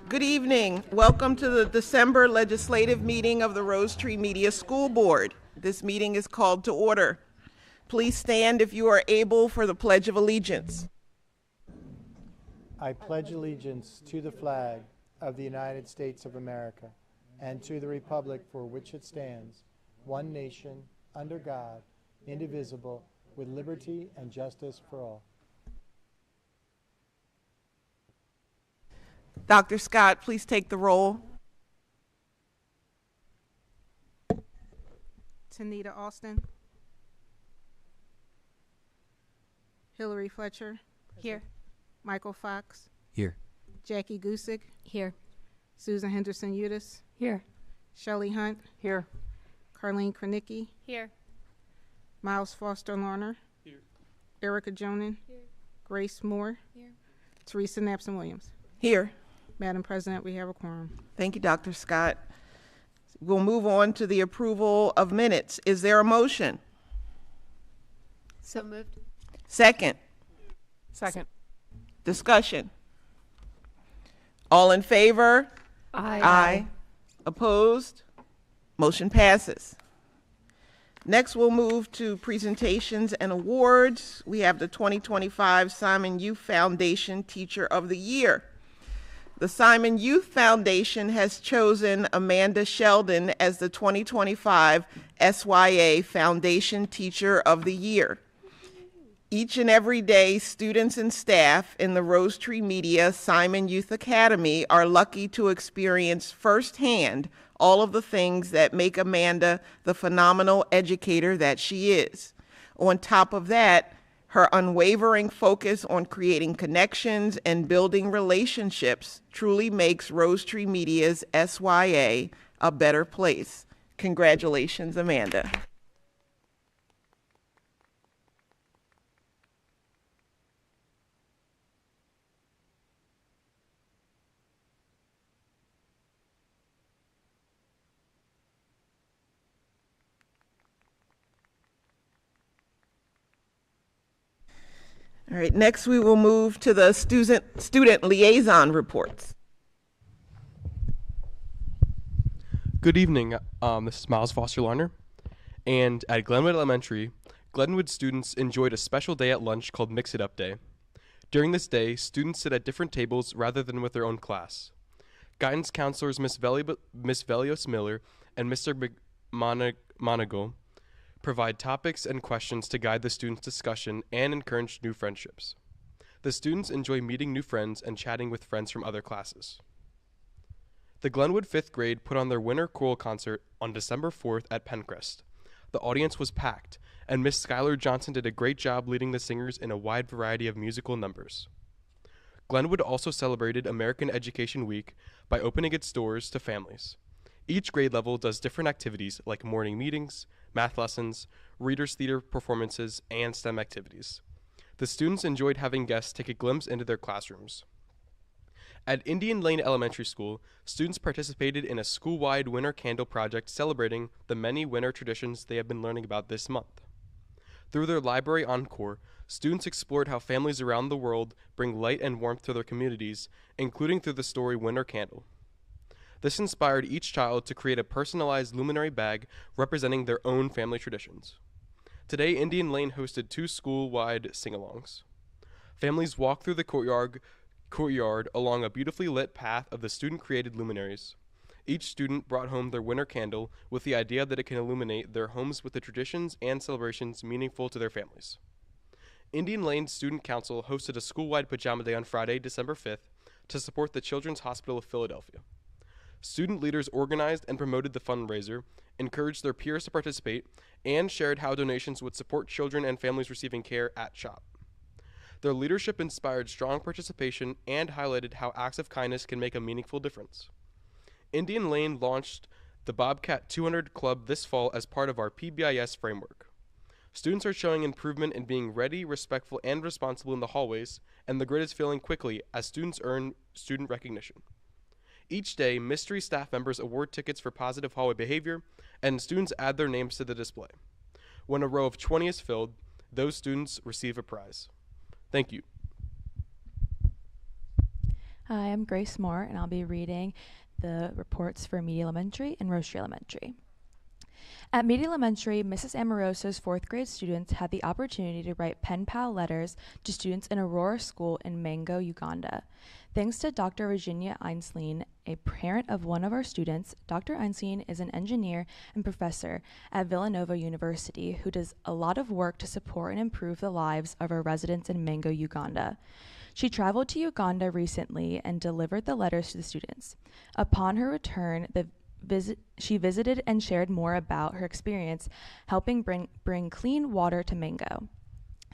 Good evening. Welcome to the December legislative meeting of the Rose Tree Media School Board. This meeting is called to order. Please stand if you are able for the Pledge of Allegiance. I pledge allegiance to the flag of the United States of America and to the republic for which it stands, one nation, under God, indivisible, with liberty and justice for all. Dr. Scott, please take the roll. Tanita Austin. Hillary Fletcher. Here. Michael Fox. Here. Jackie Gusick. Here. Susan Henderson Udis. Here. Shelley Hunt. Here. Carlene Kranicki. Here. Miles Foster Larner. Here. Erica Jonan. Here. Grace Moore. Here. Teresa Napson Williams. Here. Madam President, we have a quorum. Thank you, Dr. Scott. We'll move on to the approval of minutes. Is there a motion? So moved. Second. Second. Discussion. All in favor? Aye. Opposed? Motion passes. Next, we'll move to presentations and awards. We have the 2025 Simon Youth Foundation Teacher of the Year. The Simon Youth Foundation has chosen Amanda Sheldon as the 2025 SYA Foundation Teacher of the Year. Each and every day, students and staff in the Rose Tree Media Simon Youth Academy are lucky to experience firsthand all of the things that make Amanda the phenomenal educator that she is. On top of that, her unwavering focus on creating connections and building relationships truly makes Rose Tree Media's SYA a better place. Congratulations, Amanda. All right, next we will move to the student liaison reports. Good evening. This is Miles Foster Larner. And at Glenwood Elementary, Glenwood students enjoyed a special day at lunch called Mix It Up Day. During this day, students sit at different tables rather than with their own class. Guidance counselors Miss Velios Miller and Mr. Monagle provide topics and questions to guide the students' discussion and encourage new friendships. The students enjoy meeting new friends and chatting with friends from other classes. The Glenwood 5th grade put on their winter choral concert on December 4th at Pencrest. The audience was packed, and Miss Skylar Johnson did a great job leading the singers in a wide variety of musical numbers. Glenwood also celebrated American Education Week by opening its doors to families. Each grade level does different activities like morning meetings, math lessons, readers' theater performances, and STEM activities. The students enjoyed having guests take a glimpse into their classrooms. At Indian Lane Elementary School, students participated in a school-wide winter candle project celebrating the many winter traditions they have been learning about this month. Through their library encore, students explored how families around the world bring light and warmth to their communities, including through the story Winter Candle. This inspired each child to create a personalized luminary bag representing their own family traditions. Today, Indian Lane hosted 2 school-wide sing-alongs. Families walked through the courtyard along a beautifully lit path of the student-created luminaries. Each student brought home their winter candle with the idea that it can illuminate their homes with the traditions and celebrations meaningful to their families. Indian Lane Student Council hosted a school-wide pajama day on Friday, December 5th, to support the Children's Hospital of Philadelphia. Student leaders organized and promoted the fundraiser, encouraged their peers to participate, and shared how donations would support children and families receiving care at CHOP. Their leadership inspired strong participation and highlighted how acts of kindness can make a meaningful difference. Indian Lane launched the Bobcat 200 Club this fall as part of our PBIS framework. Students are showing improvement in being ready, respectful, and responsible in the hallways, and the grid is filling quickly as students earn student recognition. Each day, mystery staff members award tickets for positive hallway behavior, and students add their names to the display. When a row of 20 is filled, those students receive a prize. Thank you. Hi, I'm Grace Moore, and I'll be reading the reports for Meade Elementary and Roche Elementary. At Meade Elementary, Mrs. Amoroso's fourth grade students had the opportunity to write pen pal letters to students in Aurora School in Mango, Uganda. Thanks to Dr. Virginia Einslein, a parent of one of our students, Dr. Einslein is an engineer and professor at Villanova University who does a lot of work to support and improve the lives of our residents in Mango, Uganda. She traveled to Uganda recently and delivered the letters to the students. Upon her return, she visited and shared more about her experience helping bring clean water to Mango.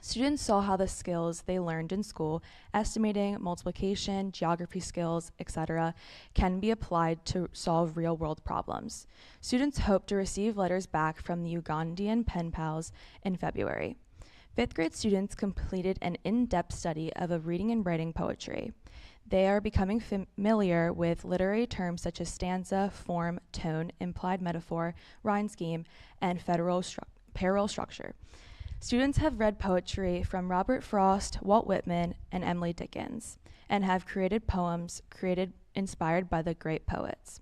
Students saw how the skills they learned in school, estimating, multiplication, geography skills, etc., can be applied to solve real-world problems. Students hope to receive letters back from the Ugandan pen pals in February. Fifth grade students completed an in-depth study of reading and writing poetry. They are becoming familiar with literary terms such as stanza, form, tone, implied metaphor, rhyme scheme, and parallel structure. Students have read poetry from Robert Frost, Walt Whitman, and Emily Dickinson, and have created poems inspired by the great poets.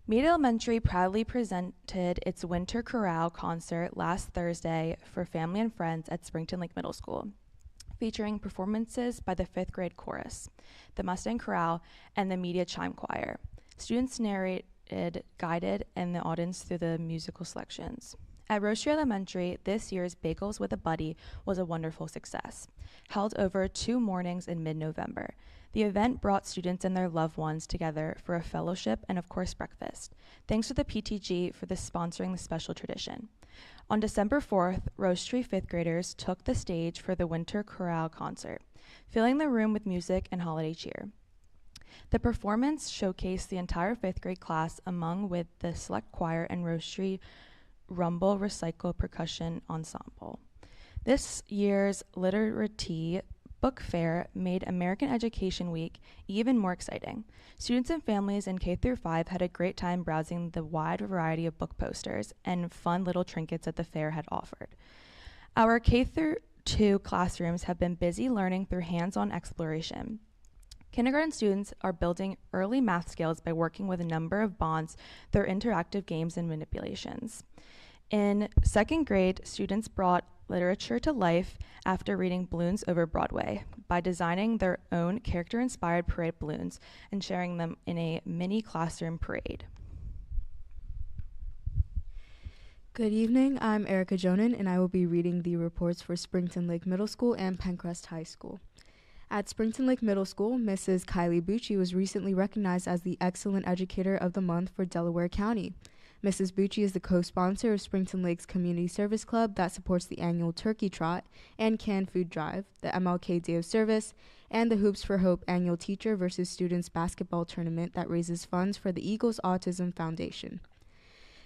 Meade Elementary proudly presented its Winter Chorale concert last Thursday for family and friends at Springton Lake Middle School, featuring performances by the fifth grade chorus, the Mustang Chorale, and the Media Chime Choir. Students narrated, guided, and the audience through the musical selections. At Roche Elementary, this year's Bagels with a Buddy was a wonderful success, held over 2 mornings in mid-November. The event brought students and their loved ones together for a fellowship and, of course, breakfast. Thanks to the PTG for sponsoring the special tradition. On December 4th, Rose Tree 5th graders took the stage for the Winter Chorale concert, filling the room with music and holiday cheer. The performance showcased the entire 5th grade class among with the select choir and Rose Tree Rumble Recycle Percussion Ensemble. This year's Literati Book Fair made American Education Week even more exciting. Students and families in K-5 had a great time browsing the wide variety of book posters and fun little trinkets that the fair had offered. Our K-2 classrooms have been busy learning through hands-on exploration. Kindergarten students are building early math skills by working with a number of bonds through interactive games and manipulations. In 2nd grade, students brought literature to life after reading Balloons Over Broadway by designing their own character-inspired parade balloons and sharing them in a mini classroom parade. Good evening, I'm Erica Jonan, and I will be reading the reports for Springton Lake Middle School and Pencrest High School. At Springton Lake Middle School, Mrs. Kylie Bucci was recently recognized as the Excellent Educator of the Month for Delaware County. Mrs. Bucci is the co-sponsor of Springton Lake's Community Service Club that supports the annual Turkey Trot and Canned Food Drive, the MLK Day of Service, and the Hoops for Hope annual Teacher versus Students basketball tournament that raises funds for the Eagles Autism Foundation.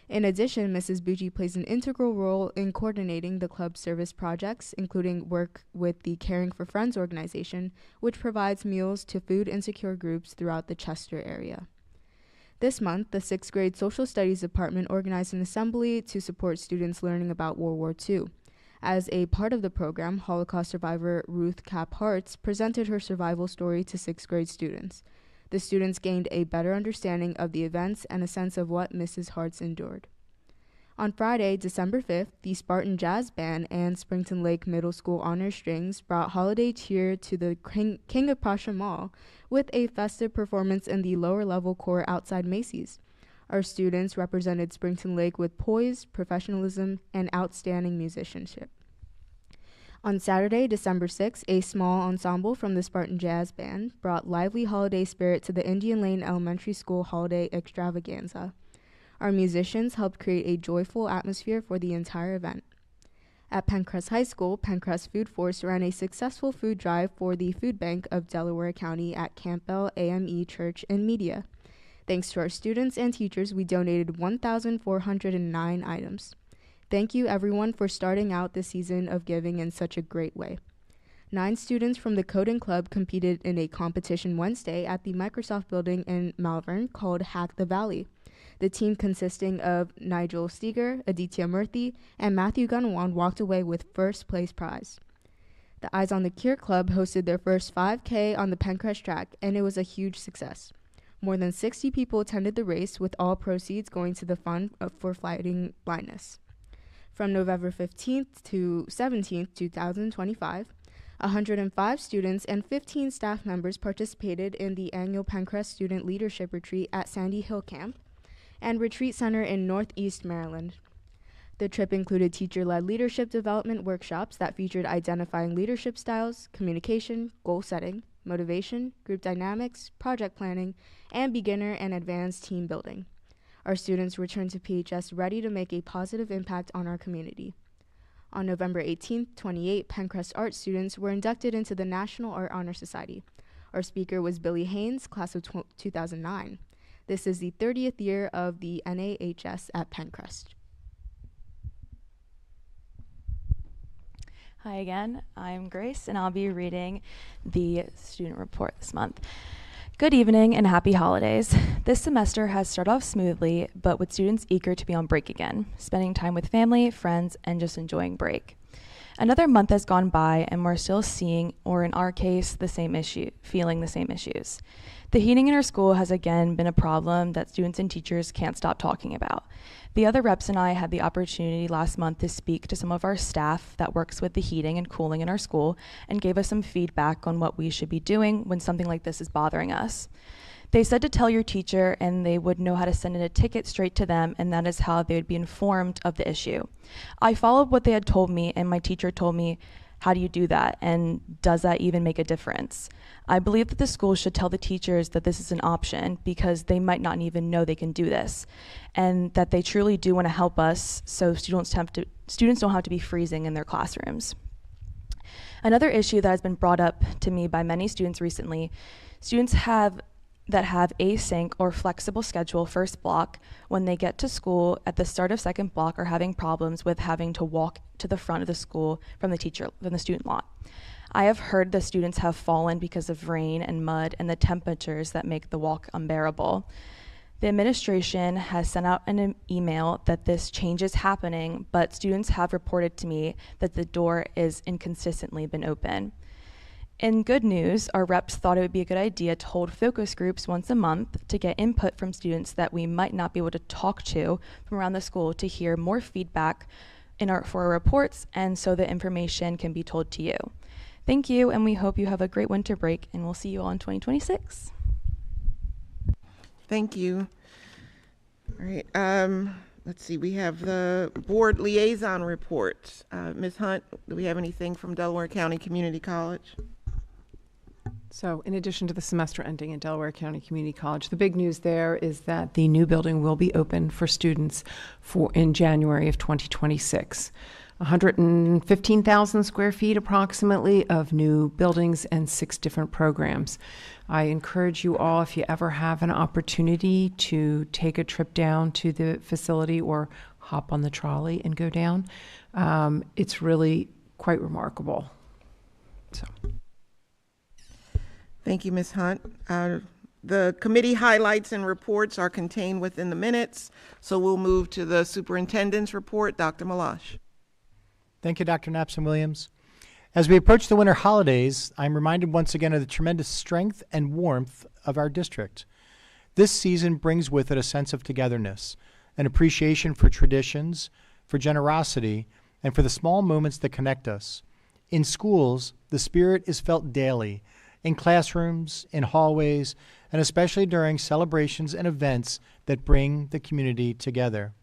In addition, Mrs. Bucci plays an integral role in coordinating the club's service projects, including work with the Caring for Friends organization, which provides meals to food insecure groups throughout the Chester area. This month, the 6th grade Social Studies Department organized an assembly to support students learning about World War II. As a part of the program, Holocaust survivor Ruth Kapp Hartz presented her survival story to 6th grade students. The students gained a better understanding of the events and a sense of what Mrs. Hartz endured. On Friday, December 5th, the Spartan Jazz Band and Springton Lake Middle School Honor Strings brought holiday cheer to the King of Prussia Mall with a festive performance in the lower-level court outside Macy's. Our students represented Springton Lake with poise, professionalism, and outstanding musicianship. On Saturday, December 6th, a small ensemble from the Spartan Jazz Band brought lively holiday spirit to the Indian Lane Elementary School holiday extravaganza. Our musicians helped create a joyful atmosphere for the entire event. At Pencrest High School, Pencrest Food Force ran a successful food drive for the Food Bank of Delaware County at Campbell AME Church in Media. Thanks to our students and teachers, we donated 1,409 items. Thank you, everyone, for starting out the season of giving in such a great way. 9 students from the Coding Club competed in a competition Wednesday at the Microsoft building in Malvern called Hack the Valley. The team consisting of Nigel Steger, Aditya Murthy, and Matthew Gunwan walked away with first place prize. The Eyes on the Cure Club hosted their first 5K on the Pencrest track, and it was a huge success. More than 60 people attended the race, with all proceeds going to the Fund for Fighting Blindness. From November 15th to 17th, 2025, 105 students and 15 staff members participated in the annual Pencrest Student Leadership Retreat at Sandy Hill Camp and Retreat Center in Northeast Maryland. The trip included teacher-led leadership development workshops that featured identifying leadership styles, communication, goal setting, motivation, group dynamics, project planning, and beginner and advanced team building. Our students returned to PHS ready to make a positive impact on our community. On November 18th, 28 Pencrest art students were inducted into the National Art Honor Society. Our speaker was Billy Haynes, class of 2009. This is the 30th year of the NAHS at Pencrest. Hi again, I'm Grace, and I'll be reading the student report this month. Good evening and happy holidays. This semester has started off smoothly, but with students eager to be on break again, spending time with family, friends, and just enjoying break. Another month has gone by, and we're still seeing, or in our case, feeling the same issues. The heating in our school has again been a problem that students and teachers can't stop talking about. The other reps and I had the opportunity last month to speak to some of our staff that works with the heating and cooling in our school and gave us some feedback on what we should be doing when something like this is bothering us. They said to tell your teacher and they would know how to send in a ticket straight to them, and that is how they would be informed of the issue. I followed what they had told me, and my teacher told me, how do you do that, and does that even make a difference? I believe that the school should tell the teachers that this is an option because they might not even know they can do this, and that they truly do want to help us so students don't have to be freezing in their classrooms. Another issue that has been brought up to me by many students recently, students that have async or flexible schedule first block when they get to school at the start of second block are having problems with having to walk to the front of the school from the student lot. I have heard the students have fallen because of rain and mud and the temperatures that make the walk unbearable. The administration has sent out an email that this change is happening, but students have reported to me that the door is inconsistently been open. In good news, our reps thought it would be a good idea to hold focus groups once a month to get input from students that we might not be able to talk to from around the school to hear more feedback for our reports, and so the information can be told to you. Thank you, and we hope you have a great winter break, and we'll see you all in 2026. Thank you. All right, let's see, we have the board liaison reports. Ms. Hunt, do we have anything from Delaware County Community College? So in addition to the semester ending in Delaware County Community College, the big news there is that the new building will be open for students in January of 2026. 115,000 square feet approximately of new buildings and 6 different programs. I encourage you all, if you ever have an opportunity, to take a trip down to the facility or hop on the trolley and go down. It's really quite remarkable. So. Thank you, Ms. Hunt. The committee highlights and reports are contained within the minutes, so we'll move to the superintendent's report. Dr. Malash. Thank you, Dr. Napson-Williams. As we approach the winter holidays, I'm reminded once again of the tremendous strength and warmth of our district. This season brings with it a sense of togetherness, an appreciation for traditions, for generosity, and for the small moments that connect us. In schools, the spirit is felt daily, in classrooms, in hallways, and especially during celebrations and events that bring the community together.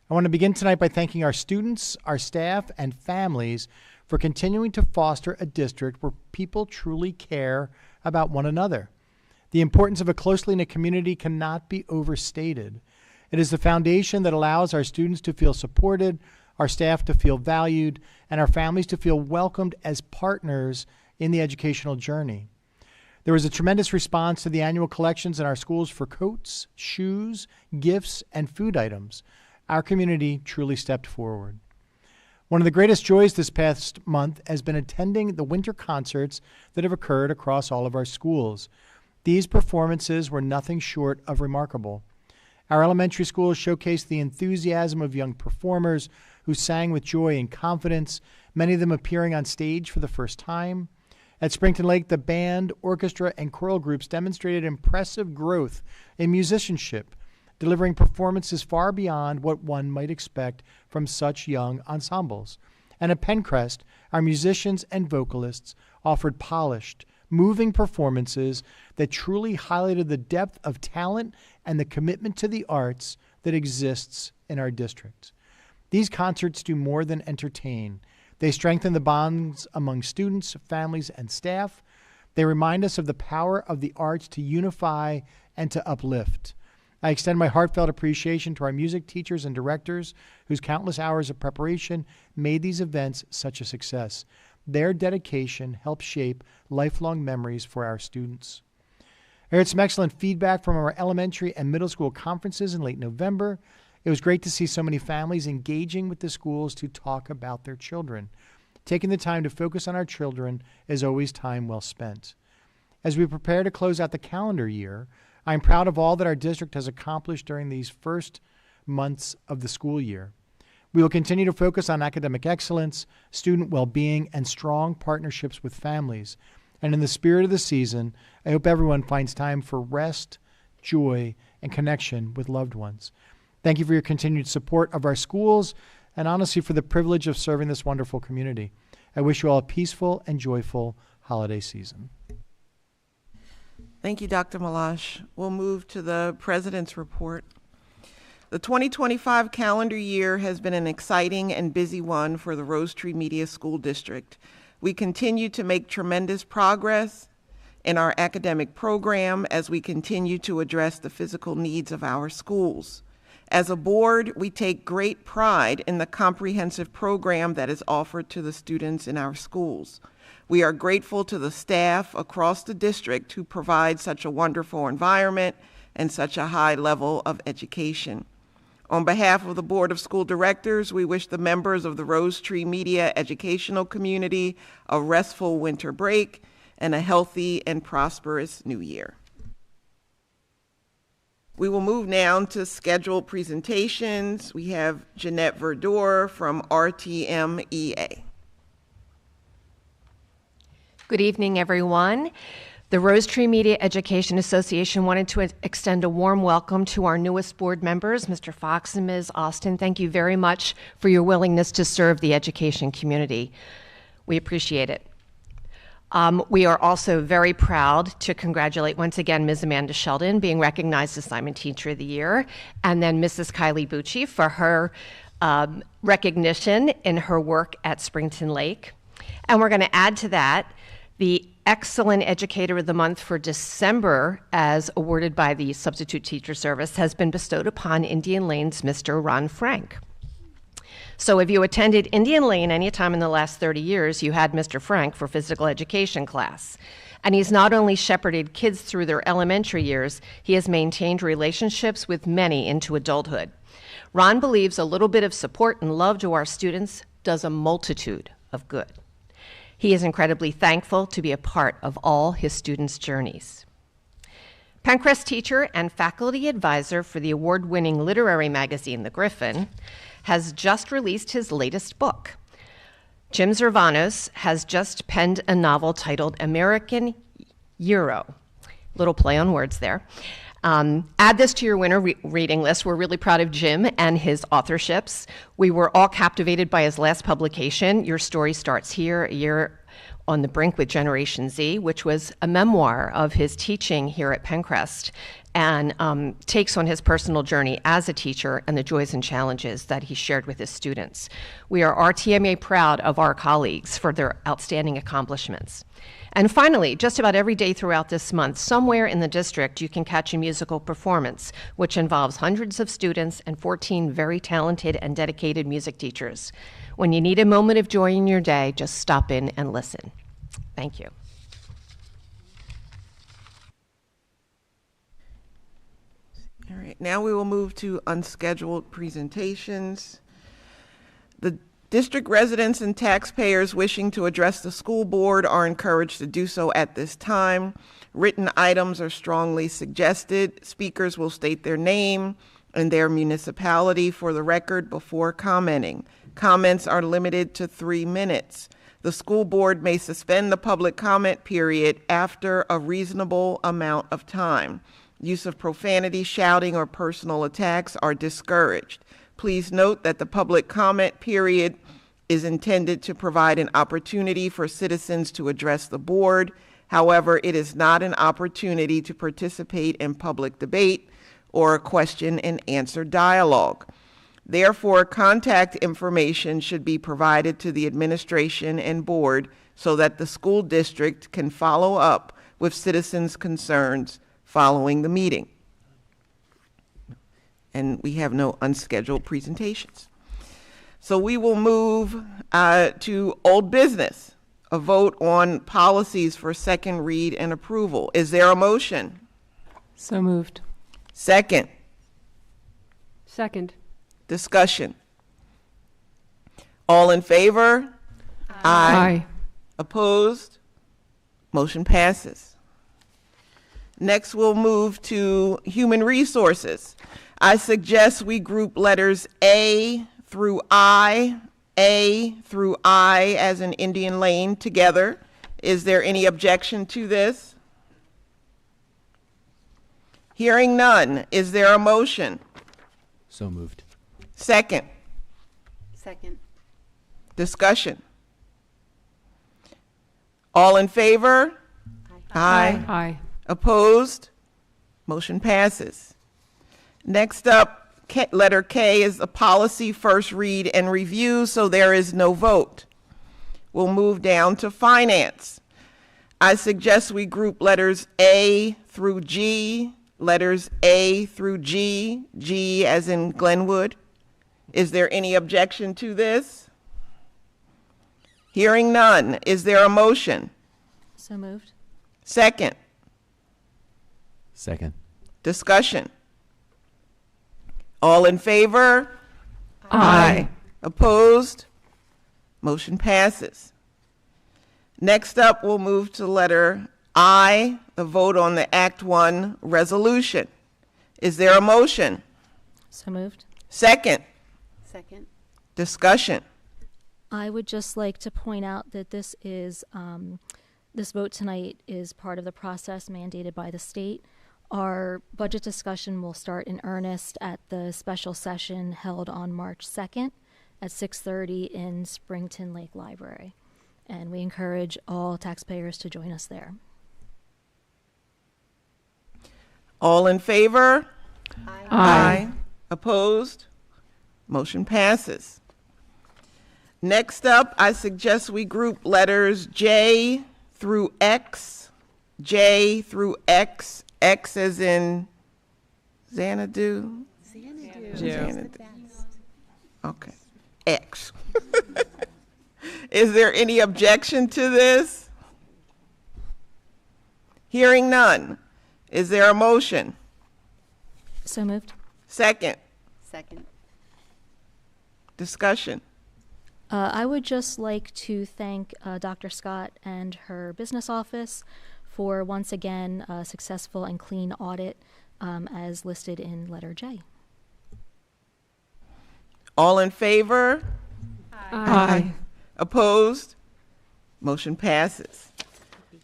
I want to begin tonight by thanking our students, our staff, and families for continuing to foster a district where people truly care about one another. The importance of a closely knit community cannot be overstated. It is the foundation that allows our students to feel supported, our staff to feel valued, and our families to feel welcomed as partners in the educational journey. There was a tremendous response to the annual collections in our schools for coats, shoes, gifts, and food items. Our community truly stepped forward. One of the greatest joys this past month has been attending the winter concerts that have occurred across all of our schools. These performances were nothing short of remarkable. Our elementary schools showcased the enthusiasm of young performers who sang with joy and confidence, many of them appearing on stage for the first time. At Springton Lake, the band, orchestra, and choral groups demonstrated impressive growth in musicianship, delivering performances far beyond what one might expect from such young ensembles. And at Pencrest, our musicians and vocalists offered polished, moving performances that truly highlighted the depth of talent and the commitment to the arts that exists in our district. These concerts do more than entertain. They strengthen the bonds among students, families, and staff. They remind us of the power of the arts to unify and to uplift. I extend my heartfelt appreciation to our music teachers and directors whose countless hours of preparation made these events such a success. Their dedication helped shape lifelong memories for our students. I heard some excellent feedback from our elementary and middle school conferences in late November. It was great to see so many families engaging with the schools to talk about their children. Taking the time to focus on our children is always time well spent. As we prepare to close out the calendar year, I am proud of all that our district has accomplished during these first months of the school year. We will continue to focus on academic excellence, student well-being, and strong partnerships with families. And in the spirit of the season, I hope everyone finds time for rest, joy, and connection with loved ones. Thank you for your continued support of our schools and honestly for the privilege of serving this wonderful community. I wish you all a peaceful and joyful holiday season. Thank you, Dr. Malash. We'll move to the President's report. The 2025 calendar year has been an exciting and busy one for the Rose Tree Media School District. We continue to make tremendous progress in our academic program as we continue to address the physical needs of our schools. As a board, we take great pride in the comprehensive program that is offered to the students in our schools. We are grateful to the staff across the district who provide such a wonderful environment and such a high level of education. On behalf of the Board of School Directors, we wish the members of the Rose Tree Media educational community a restful winter break and a healthy and prosperous new year. We will move now to scheduled presentations. We have Jeanette Verdor from RTMEA. Good evening, everyone. The Rose Tree Media Education Association wanted to extend a warm welcome to our newest board members, Mr. Fox and Ms. Austin. Thank you very much for your willingness to serve the education community. We appreciate it. We are also very proud to congratulate once again Ms. Amanda Sheldon being recognized as Simon Teacher of the Year, and then Mrs. Kylie Bucci for her recognition in her work at Springton Lake. And we're going to add to that the Excellent Educator of the Month for December, as awarded by the Substitute Teacher Service, has been bestowed upon Indian Lane's Mr. Ron Frank. So if you attended Indian Lane any time in the last 30 years, you had Mr. Frank for physical education class. And he's not only shepherded kids through their elementary years, he has maintained relationships with many into adulthood. Ron believes a little bit of support and love to our students does a multitude of good. He is incredibly thankful to be a part of all his students' journeys. Pencrest teacher and faculty advisor for the award-winning literary magazine, The Griffin, has just released his latest book. Jim Zervanos has just penned a novel titled American Euro. Little play on words there. Add this to your winter reading list. We're really proud of Jim and his authorships. We were all captivated by his last publication, Your Story Starts Here, A Year on the Brink with Generation Z, which was a memoir of his teaching here at Pencrest, and takes on his personal journey as a teacher and the joys and challenges that he shared with his students. We are RTMA proud of our colleagues for their outstanding accomplishments. And finally, just about every day throughout this month, somewhere in the district, you can catch a musical performance, which involves hundreds of students and 14 very talented and dedicated music teachers. When you need a moment of joy in your day, just stop in and listen. Thank you. All right, now we will move to unscheduled presentations. The district residents and taxpayers wishing to address the school board are encouraged to do so at this time. Written items are strongly suggested. Speakers will state their name and their municipality for the record before commenting. Comments are limited to 3 minutes. The school board may suspend the public comment period after a reasonable amount of time. Use of profanity, shouting, or personal attacks are discouraged. Please note that the public comment period is intended to provide an opportunity for citizens to address the board. However, it is not an opportunity to participate in public debate or a question and answer dialogue. Therefore, contact information should be provided to the administration and board so that the school district can follow up with citizens' concerns following the meeting. And we have no unscheduled presentations. So we will move to old business, a vote on policies for second read and approval. Is there a motion? So moved. Second. Second. Discussion. All in favor? Aye. Opposed? Motion passes. Next, we'll move to human resources. I suggest we group letters A through I as in Indian Lane together. Is there any objection to this? Hearing none, is there a motion? So moved. Second. Second. Discussion. All in favor? Aye. Aye. Opposed? Motion passes. Next up, letter K is the policy first read and review, so there is no vote. We'll move down to finance. I suggest we group letters A through G, letters A through G, G as in Glenwood. Is there any objection to this? Hearing none, is there a motion? So moved. Second. Second. Discussion. All in favor? Aye. Opposed? Motion passes. Next up, we'll move to letter I, the vote on the Act 1 resolution. Is there a motion? So moved. Second. Second. Discussion. I would just like to point out that this is, this vote tonight is part of the process mandated by the state. Our budget discussion will start in earnest at the special session held on March 2nd at 6:30 in Springton Lake Library. And we encourage all taxpayers to join us there. All in favor? Aye. Opposed? Motion passes. Next up, I suggest we group letters J through X, J through X, X as in Xanadu? Xanadu. Okay, X. Is there any objection to this? Hearing none. Is there a motion? So moved. Second. Second. Discussion. I would just like to thank Dr. Scott and her business office for once again a successful and clean audit as listed in letter J. All in favor? Aye. Opposed? Motion passes.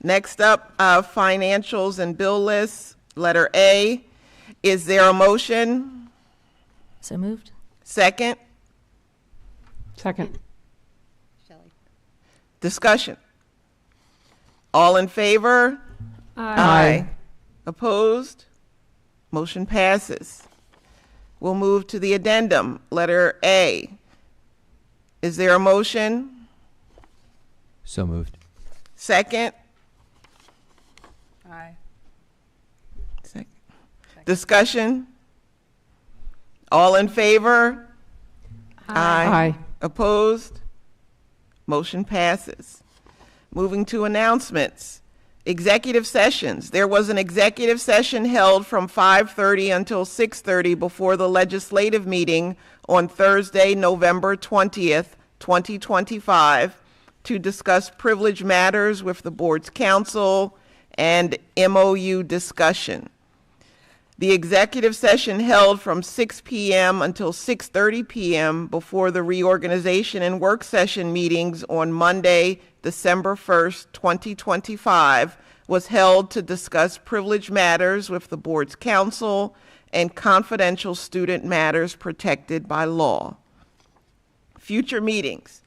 Next up, financials and bill lists. Letter A. Is there a motion? So moved. Second. Second. Shelley. Discussion. All in favor? Aye. Opposed? Motion passes. We'll move to the addendum. Letter A. Is there a motion? So moved. Second. Aye. Second. Discussion. All in favor? Aye. Opposed? Motion passes. Moving to announcements. Executive sessions. There was an executive session held from 5:30 until 6:30 before the legislative meeting on Thursday, November 20th, 2025, to discuss privilege matters with the board's counsel and MOU discussion. The executive session held from 6 p.m. until 6:30 p.m. before the reorganization and work session meetings on Monday, December 1st, 2025, was held to discuss privileged matters with the board's counsel and confidential student matters protected by law. Future meetings.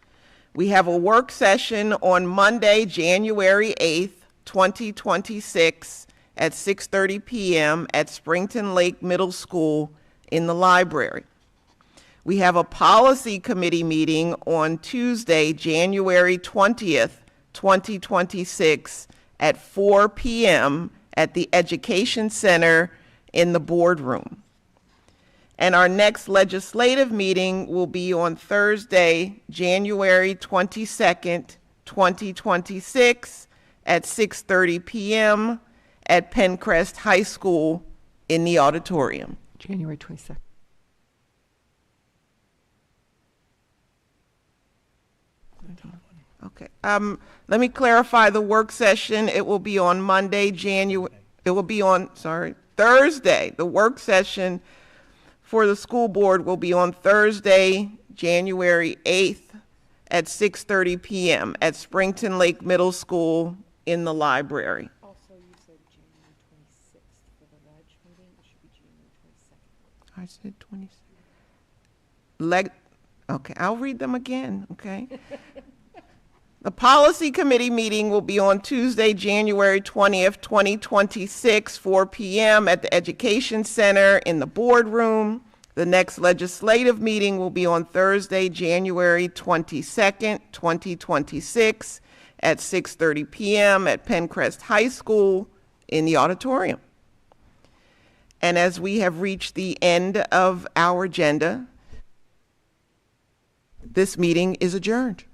We have a work session on Monday, January 8th, 2026, at 6:30 p.m. at Springton Lake Middle School in the library. We have a policy committee meeting on Tuesday, January 20th, 2026, at 4 p.m. at the Education Center in the boardroom. And our next legislative meeting will be on Thursday, January 22nd, 2026, at 6:30 p.m. at Pencrest High School in the auditorium. January 22nd. Okay. Let me clarify the work session. It will be on Monday, Thursday. The work session for the school board will be on Thursday, January 8th at 6:30 p.m. at Springton Lake Middle School in the library. Also, you said January 26th for the Reg meeting. It should be January 22nd. I said 26th. Okay, I'll read them again, okay? The policy committee meeting will be on Tuesday, January 20th, 2026, 4 p.m. at the Education Center in the boardroom. The next legislative meeting will be on Thursday, January 22nd, 2026, at 6:30 p.m. at Pencrest High School in the auditorium. And as we have reached the end of our agenda, this meeting is adjourned.